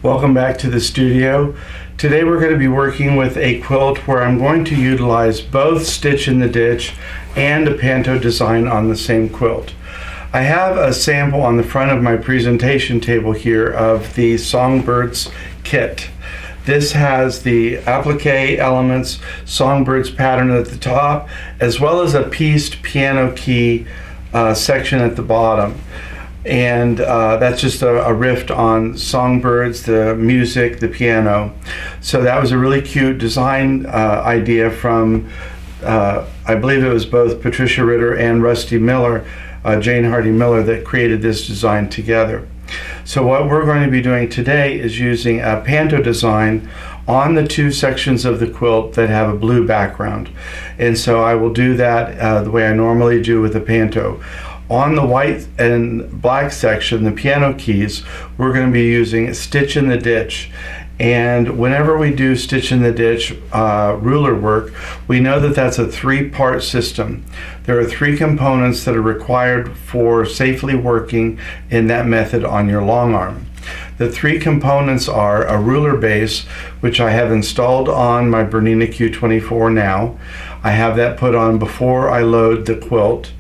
Welcome back to the studio. Today we're going to be working with a quilt where I'm going to utilize both Stitch in the Ditch and a Panto design on the same quilt. I have a sample on the front of my presentation table here of the Songbirds kit. This has the applique Elementz Songbirds pattern at the top, as well as a pieced piano key section at the bottom. And that's just a riff on songbirds, the music, the piano. So that was a really cute design idea from, I believe it was both Patricia Ritter and Rusty Miller, Jane Hardy Miller, that created this design together. So what we're going to be doing today is using a Panto design on the two sections of the quilt that have a blue background. And so I will do that the way I normally do with a Panto. On the white and black section, the piano keys, we're going to be using Stitch in the Ditch. And whenever we do Stitch in the Ditch ruler work, we know that that's a three-part system. There are three components that are required for safely working in that method on your long arm. The three components are a ruler base, which I have installed on my Bernina Q24 now. I have that put on before I load the quilt.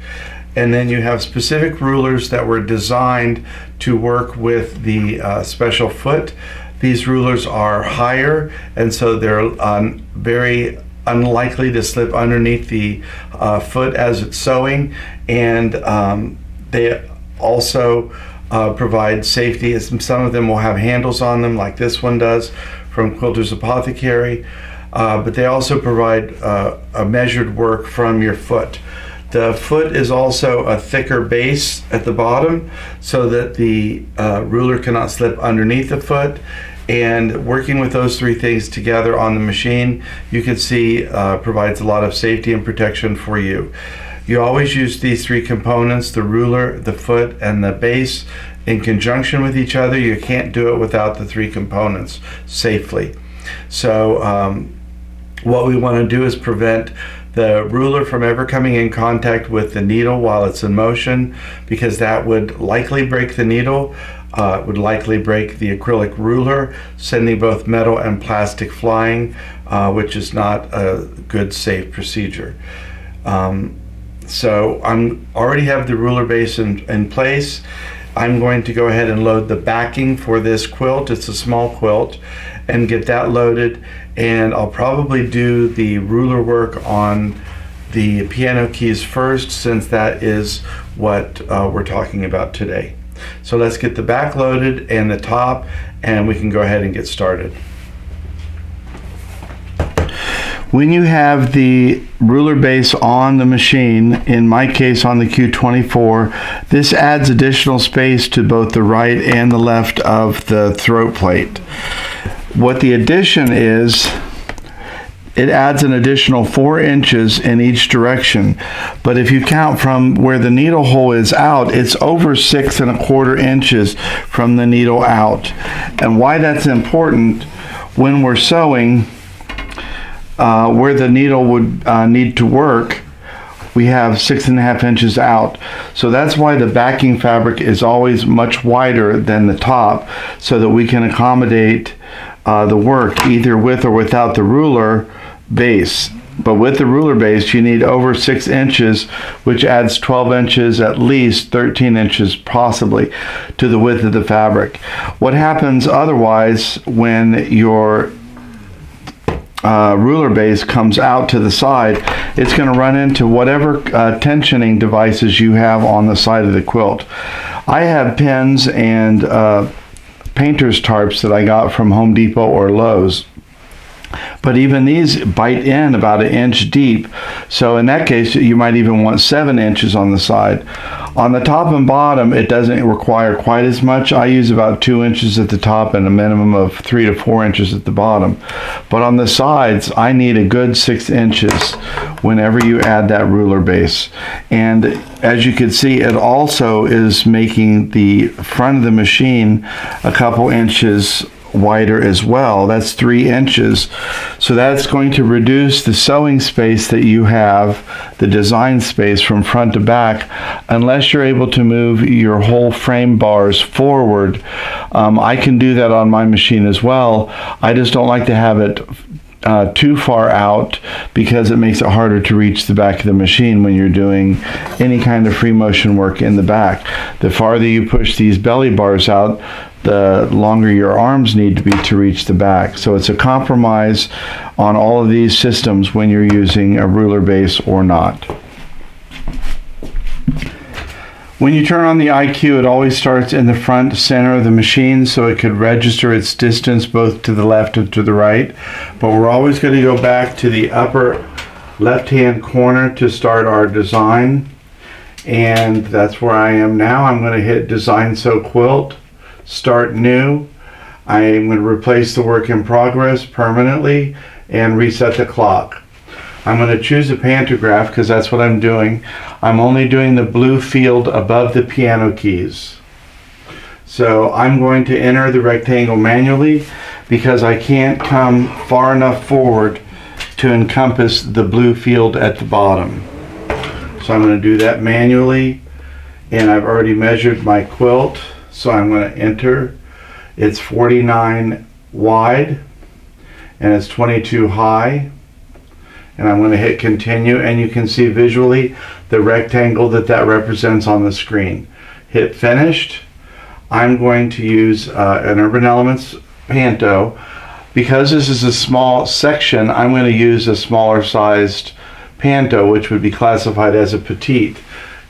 And then you have specific rulers that were designed to work with the special foot. These rulers are higher, and so they're very unlikely to slip underneath the foot as it's sewing. And they also provide safety. Some of them will have handles on them, like this one does from Quilters Apothecary. But they also provide a measured work from your foot. The foot is also a thicker base at the bottom so that the ruler cannot slip underneath the foot. And working with those three things together on the machine, you can see provides a lot of safety and protection for you. You always use these three components, the ruler, the foot, and the base, in conjunction with each other. You can't do it without the three components safely. So what we want to do is prevent the ruler from ever coming in contact with the needle while it's in motion, because that would likely break the needle, would likely break the acrylic ruler, sending both metal and plastic flying, which is not a good, safe procedure. So I'm already have the ruler base in place. I'm going to go ahead and load the backing for this quilt. It's a small quilt, and get that loaded. And I'll probably do the ruler work on the piano keys first, since that is what we're talking about today. So let's get the back loaded and the top, and we can go ahead and get started. When you have the ruler base on the machine, in my case on the Q24, this adds additional space to both the right and the left of the throat plate. What the addition is, it adds an additional 4 inches in each direction. But if you count from where the needle hole is out, it's over 6 1/4 inches from the needle out. And why that's important, when we're sewing, where the needle would need to work, we have 6 1/2 inches out. So that's why the backing fabric is always much wider than the top, so that we can accommodate the work either with or without the ruler base. But with the ruler base, you need over 6 inches, which adds 12 inches, at least 13 inches possibly, to the width of the fabric. What happens otherwise when your ruler base comes out to the side, it's going to run into whatever tensioning devices you have on the side of the quilt. I have pins and painter's tarps that I got from Home Depot or Lowe's, but even these bite in about 1 inch deep. So in that case, you might even want 7 inches on the side. On the top and bottom, it doesn't require quite as much. I use about 2 inches at the top and a minimum of 3 to 4 inches at the bottom. But on the sides, I need a good 6 inches whenever you add that ruler base. And as you can see, it also is making the front of the machine a couple inches wider as well. That's 3 inches. So that's going to reduce the sewing space that you have, the design space from front to back, unless you're able to move your whole frame bars forward. I can do that on my machine as well. I just don't like to have it too far out because it makes it harder to reach the back of the machine when you're doing any kind of free motion work in the back. The farther you push these belly bars out, the longer your arms need to be to reach the back. So it's a compromise on all of these systems when you're using a ruler base or not. When you turn on the IQ, it always starts in the front center of the machine so it could register its distance both to the left and to the right. But we're always going to go back to the upper left-hand corner to start our design. And that's where I am now. I'm going to hit Design Sew Quilt, Start New. I'm going to replace the work in progress permanently and reset the clock. I'm going to choose a pantograph because that's what I'm doing. I'm only doing the blue field above the piano keys. So I'm going to enter the rectangle manually because I can't come far enough forward to encompass the blue field at the bottom. So I'm going to do that manually, and I've already measured my quilt, so I'm going to enter. It's 49 wide and it's 22 high. And I'm going to hit continue, and you can see visually the rectangle that represents on the screen. Hit finished. I'm going to use an Urban Elements Panto. Because this is a small section, I'm going to use a smaller sized Panto, which would be classified as a Petite.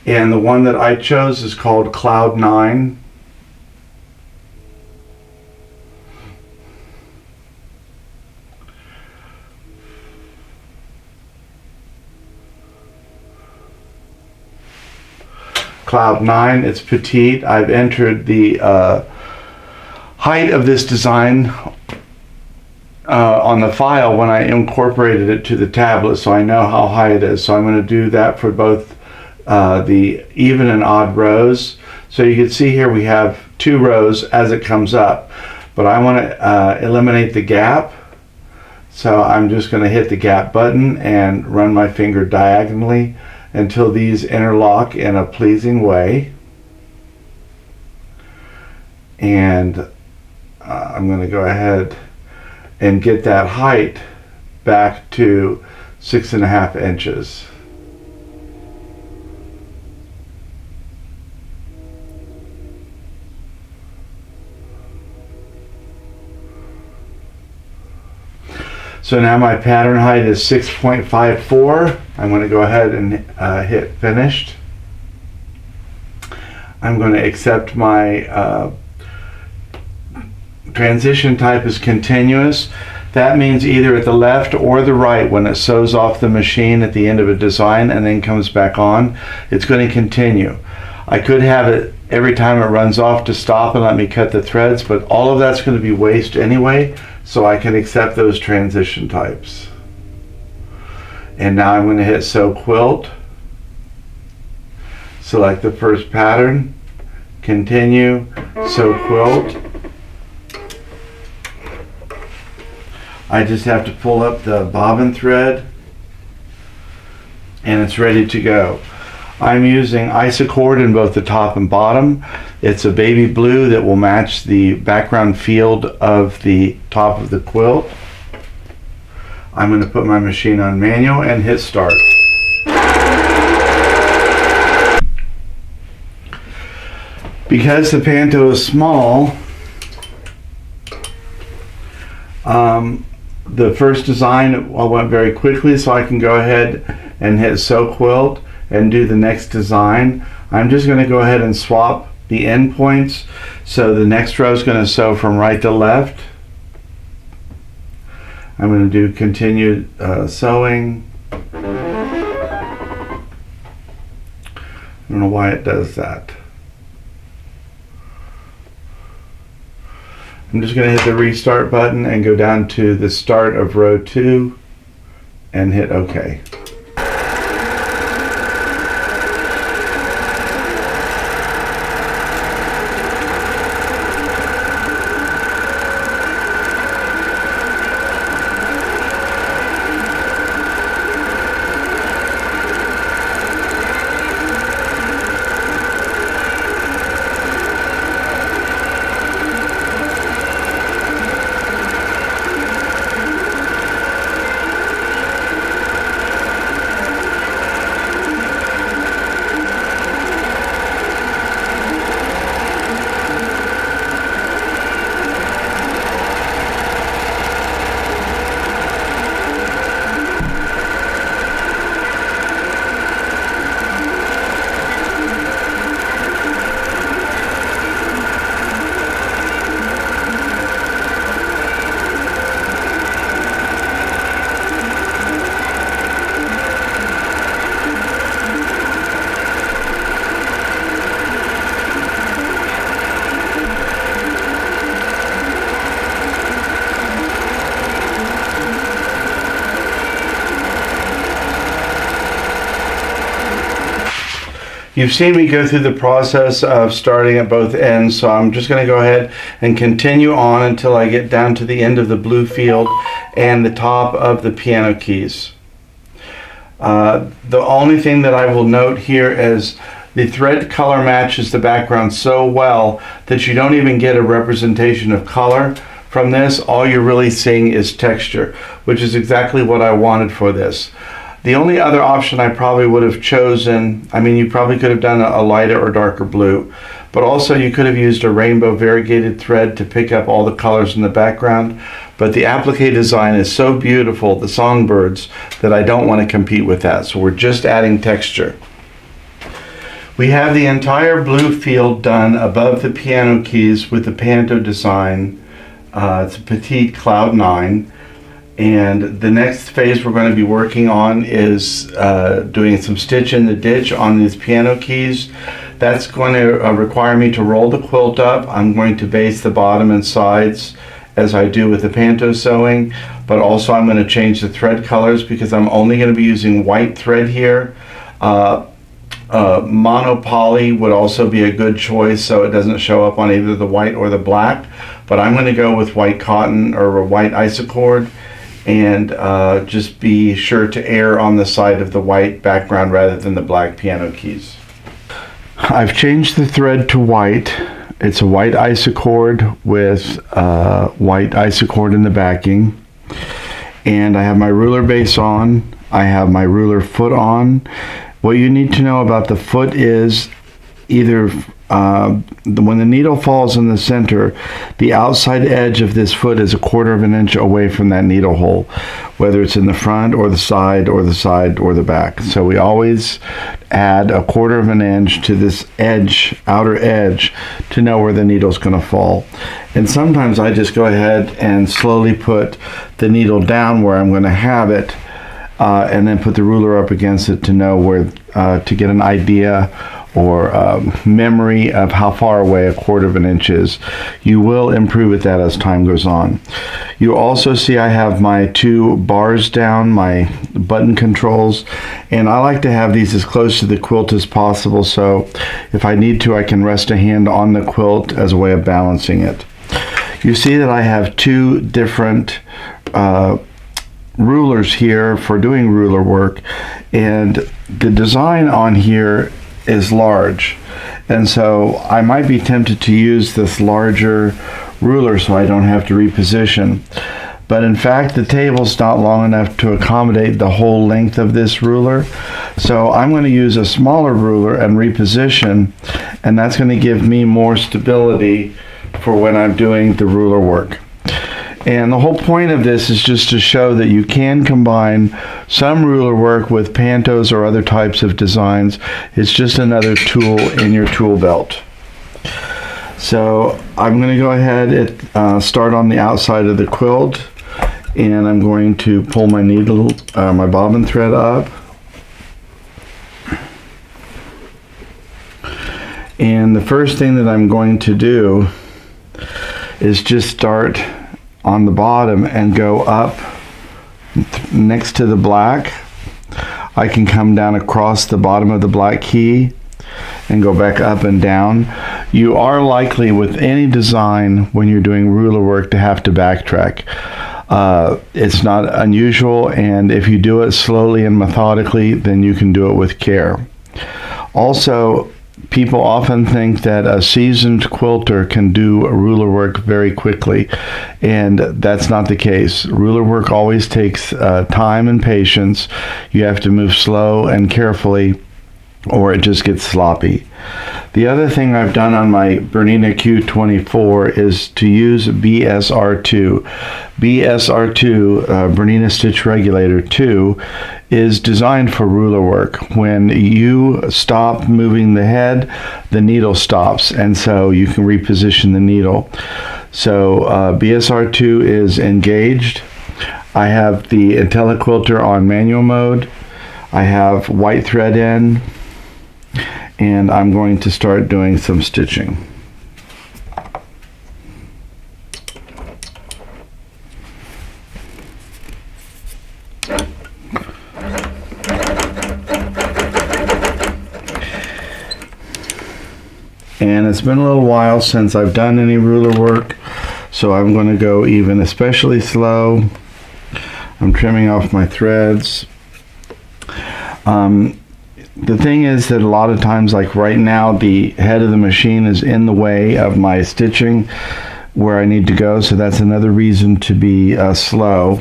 And the one that I chose is called Cloud 9. Cloud 9, it's Petite. I've entered the height of this design on the file when I incorporated it to the tablet, so I know how high it is. So I'm going to do that for both the even and odd rows. So you can see here we have 2 rows as it comes up, but I want to eliminate the gap. So I'm just going to hit the gap button and run my finger diagonally until these interlock in a pleasing way. And I'm going to go ahead and get that height back to 6.5 inches. So now my pattern height is 6.54. I'm going to go ahead and hit finished. I'm going to accept my transition type as continuous. That means either at the left or the right when it sews off the machine at the end of a design and then comes back on, it's going to continue. I could have it every time it runs off to stop and let me cut the threads, but all of that's going to be waste anyway, so I can accept those transition types. And now I'm going to hit Sew Quilt, select the first pattern, continue, Sew Quilt. I just have to pull up the bobbin thread and it's ready to go. I'm using Isacord in both the top and bottom. It's a baby blue that will match the background field of the top of the quilt. I'm going to put my machine on manual and hit start. Because the Panto is small, the first design went very quickly, so I can go ahead and hit Sew Quilt and do the next design. I'm just going to go ahead and swap the end points. So the next row is going to sew from right to left. I'm going to do continued sewing. I don't know why it does that. I'm just going to hit the restart button and go down to the start of row 2 and hit OK. You've seen me go through the process of starting at both ends, so I'm just going to go ahead and continue on until I get down to the end of the blue field and the top of the piano keys. The only thing that I will note here is the thread color matches the background so well that you don't even get a representation of color from this. All you're really seeing is texture, which is exactly what I wanted for this. The only other option I probably would have chosen, I mean, you probably could have done a lighter or darker blue, but also you could have used a rainbow variegated thread to pick up all the colors in the background. But the applique design is so beautiful, the songbirds, that I don't want to compete with that. So we're just adding texture. We have the entire blue field done above the piano keys with the Panto design. It's a Petite Cloud 9. And the next phase we're going to be working on is doing some stitch in the ditch on these piano keys. That's going to require me to roll the quilt up. I'm going to base the bottom and sides as I do with the Panto sewing, but also I'm going to change the thread colors because I'm only going to be using white thread here. Monopoly would also be a good choice so it doesn't show up on either the white or the black, but I'm going to go with white cotton or a White Isacord, and just be sure to err on the side of the white background rather than the black piano keys. I've changed the thread to white. It's a White Isacord with White Isacord in the backing, and I have my ruler base on. I have my ruler foot on. What you need to know about the foot is either when the needle falls in the center, the outside edge of this foot is 1/4 of an inch away from that needle hole, whether it's in the front or the side or the side or the back. So we always add 1/4 of an inch to this edge, outer edge, to know where the needle's going to fall. And sometimes I just go ahead and slowly put the needle down where I'm going to have it, and then put the ruler up against it to know where, to get an idea or memory of how far away 1/4 of an inch is. You will improve at that as time goes on. You also see I have my 2 bars down, my button controls, and I like to have these as close to the quilt as possible, so if I need to I can rest a hand on the quilt as a way of balancing it. You see that I have 2 different rulers here for doing ruler work, and the design on here is large, and so I might be tempted to use this larger ruler so I don't have to reposition, but in fact the table's not long enough to accommodate the whole length of this ruler, so I'm going to use a smaller ruler and reposition, and that's going to give me more stability for when I'm doing the ruler work. And the whole point of this is just to show that you can combine some ruler work with Pantos or other types of designs. It's just another tool in your tool belt. So I'm going to go ahead and start on the outside of the quilt, and I'm going to pull my needle, my bobbin thread up. And the first thing that I'm going to do is just start on the bottom and go up next to the black. I can come down across the bottom of the black key and go back up and down. You are likely with any design when you're doing ruler work to have to backtrack. It's not unusual, and if you do it slowly and methodically, then you can do it with care. Also, people often think that a seasoned quilter can do ruler work very quickly, and that's not the case. Ruler work always takes time and patience. You have to move slow and carefully, or it just gets sloppy. The other thing I've done on my Bernina Q24 is to use BSR2. BSR2, Bernina Stitch Regulator 2, is designed for ruler work. When you stop moving the head, the needle stops, and so you can reposition the needle. So BSR2 is engaged. I have the IntelliQuilter on manual mode. I have white thread in, and I'm going to start doing some stitching. And it's been a little while since I've done any ruler work, so I'm going to go even especially slow. I'm trimming off my threads. The thing is that a lot of times, like right now, the head of the machine is in the way of my stitching where I need to go, so that's another reason to be slow.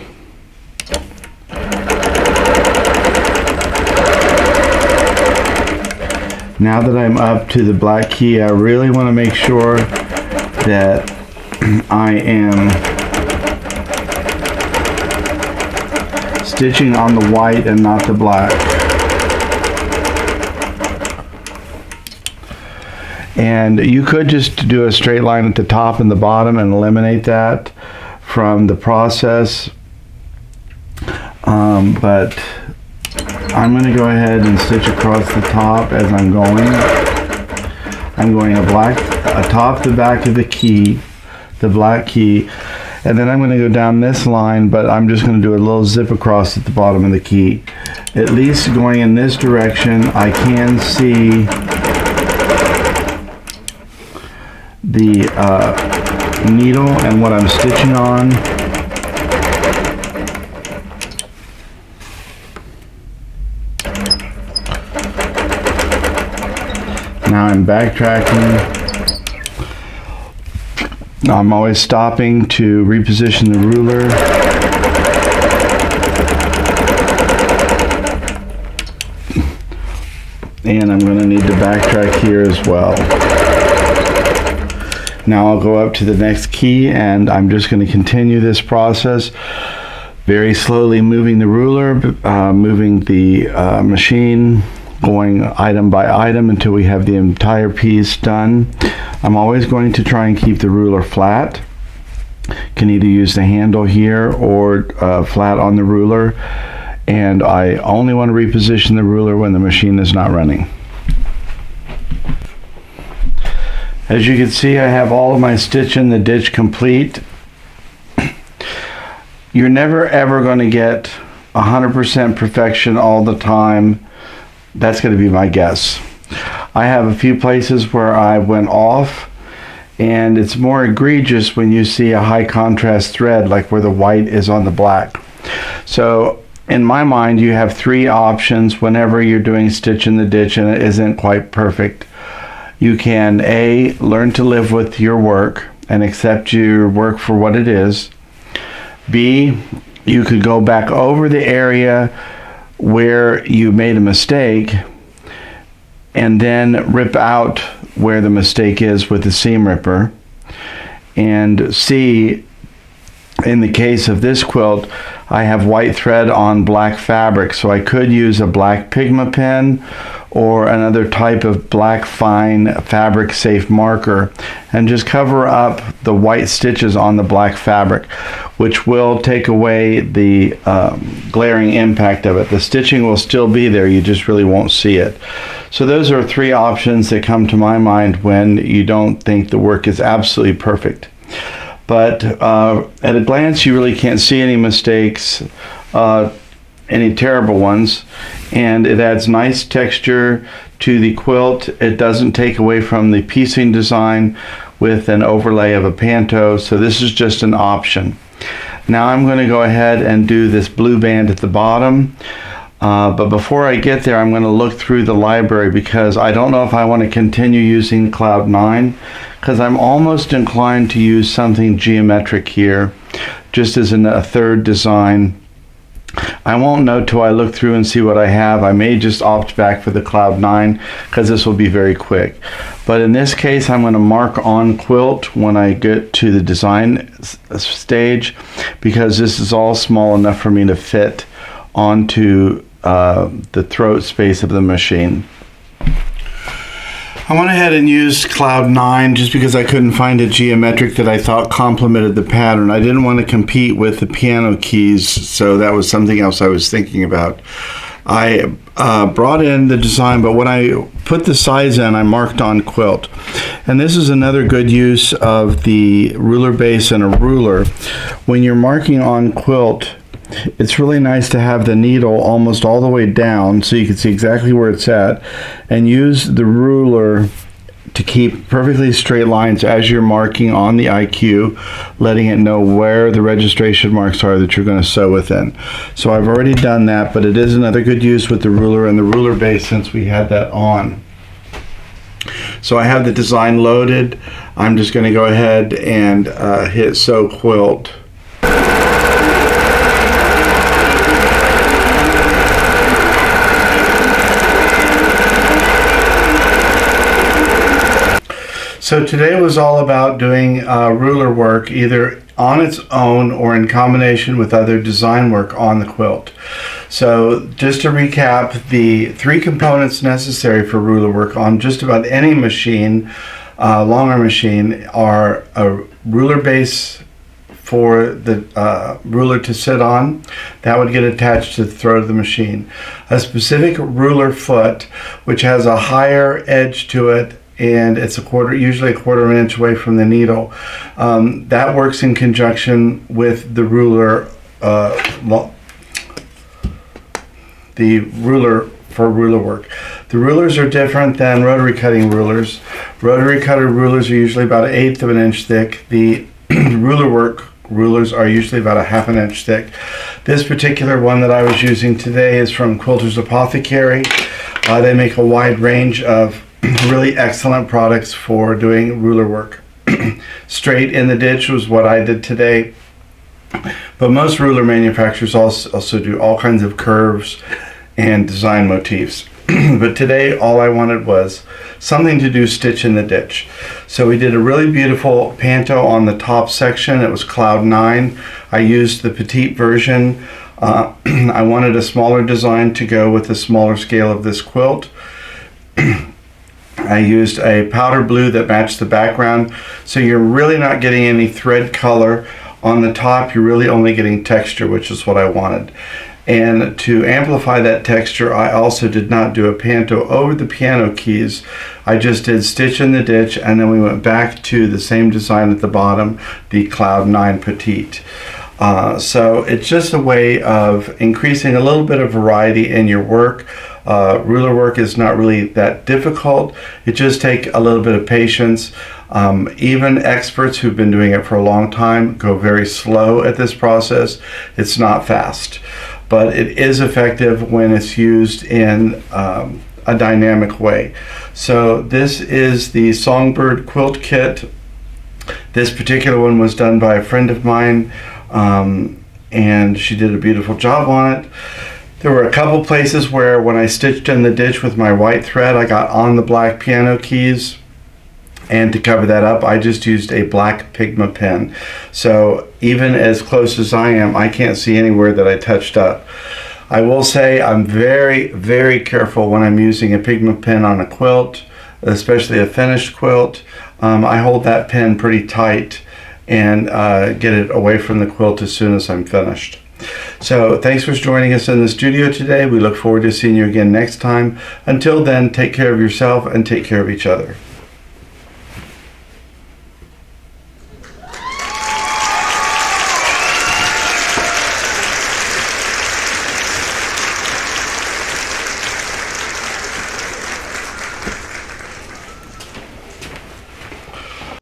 Now that I'm up to the black key, I really want to make sure that I am stitching on the white and not the black. And you could just do a straight line at the top and the bottom and eliminate that from the process. But I'm going to go ahead and stitch across the top as I'm going. I'm going atop the back of the key, the black key, and then I'm going to go down this line, but I'm just going to do a little zip across at the bottom of the key. At least going in this direction, I can see the needle and what I'm stitching on. Now I'm backtracking. I'm always stopping to reposition the ruler. And I'm going to need to backtrack here as well. Now I'll go up to the next key, and I'm just going to continue this process very slowly, moving the ruler, moving the machine, going item by item until we have the entire piece done. I'm always going to try and keep the ruler flat. Can either use the handle here or flat on the ruler, and I only want to reposition the ruler when the machine is not running. As you can see, I have all of my stitch in the ditch complete. You're never ever going to get 100% perfection all the time. That's going to be my guess. I have a few places where I went off, and it's more egregious when you see a high contrast thread, like where the white is on the black. So in my mind, you have three options whenever you're doing stitch in the ditch and it isn't quite perfect. You can A, learn to live with your work and accept your work for what it is. B, you could go back over the area where you made a mistake and then rip out where the mistake is with the seam ripper. And C, in the case of this quilt, I have white thread on black fabric, so I could use a black Pigma pen or another type of black fine fabric safe marker and just cover up the white stitches on the black fabric, which will take away the glaring impact of it. The stitching will still be there, you just really won't see it. So those are three options that come to my mind when you don't think the work is absolutely perfect. But at a glance, you really can't see any mistakes, any terrible ones, and it adds nice texture to the quilt. It doesn't take away from the piecing design with an overlay of a panto, so this is just an option. Now I'm going to go ahead and do this blue band at the bottom. But before I get there, I'm going to look through the library because I don't know if I want to continue using Cloud 9, because I'm almost inclined to use something geometric here, just as a third design. I won't know till I look through and see what I have. I may just opt back for the Cloud 9 because this will be very quick. But in this case, I'm going to mark on quilt when I get to the design stage, because this is all small enough for me to fit onto the throat space of the machine. I went ahead and used Cloud 9 just because I couldn't find a geometric that I thought complemented the pattern. I didn't want to compete with the piano keys, so that was something else I was thinking about. I brought in the design, but when I put the size in, I marked on quilt. And this is another good use of the ruler base and a ruler. When you're marking on quilt, it's really nice to have the needle almost all the way down so you can see exactly where it's at, and use the ruler to keep perfectly straight lines as you're marking on the IQ, letting it know where the registration marks are that you're going to sew within. So I've already done that, but it is another good use with the ruler and the ruler base since we had that on. So I have the design loaded. I'm just going to go ahead and hit sew quilt. So today was all about doing ruler work either on its own or in combination with other design work on the quilt. So just to recap, the 3 components necessary for ruler work on just about any machine, longer machine, are a ruler base for the ruler to sit on. That would get attached to the throat of the machine. A specific ruler foot, which has a higher edge to it, and it's usually a quarter of an inch away from the needle. That works in conjunction with the ruler, for ruler work. The rulers are different than rotary cutting rulers. Rotary cutter rulers are usually about 1/8 of an inch thick. The ruler work rulers are usually about 1/2 inch thick. This particular one that I was using today is from Quilters Apothecary. They make a wide range of really excellent products for doing ruler work. Straight in the ditch was what I did today, but most ruler manufacturers also do all kinds of curves and design motifs. But today all I wanted was something to do stitch in the ditch. So we did a really beautiful panto on the top section. It was Cloud 9. I used the Petite version. I wanted a smaller design to go with the smaller scale of this quilt. I used a powder blue that matched the background, so you're really not getting any thread color on the top. You're really only getting texture, which is what I wanted. And to amplify that texture, I also did not do a panto over the piano keys. I just did stitch in the ditch, and then we went back to the same design at the bottom, the Cloud 9 Petite. So it's just a way of increasing a little bit of variety in your work. Ruler work is not really that difficult. It just takes a little bit of patience. Even experts who've been doing it for a long time go very slow at this process. It's not fast, but it is effective when it's used in a dynamic way. So this is the Songbird quilt kit. This particular one was done by a friend of mine, and she did a beautiful job on it. There were a couple places where when I stitched in the ditch with my white thread, I got on the black piano keys, and to cover that up, I just used a black Pigma pen. So even as close as I am, I can't see anywhere that I touched up. I will say I'm very, very careful when I'm using a Pigma pen on a quilt, especially a finished quilt. I hold that pen pretty tight and get it away from the quilt as soon as I'm finished. So thanks for joining us in the studio today. We look forward to seeing you again next time. Until then, take care of yourself and take care of each other.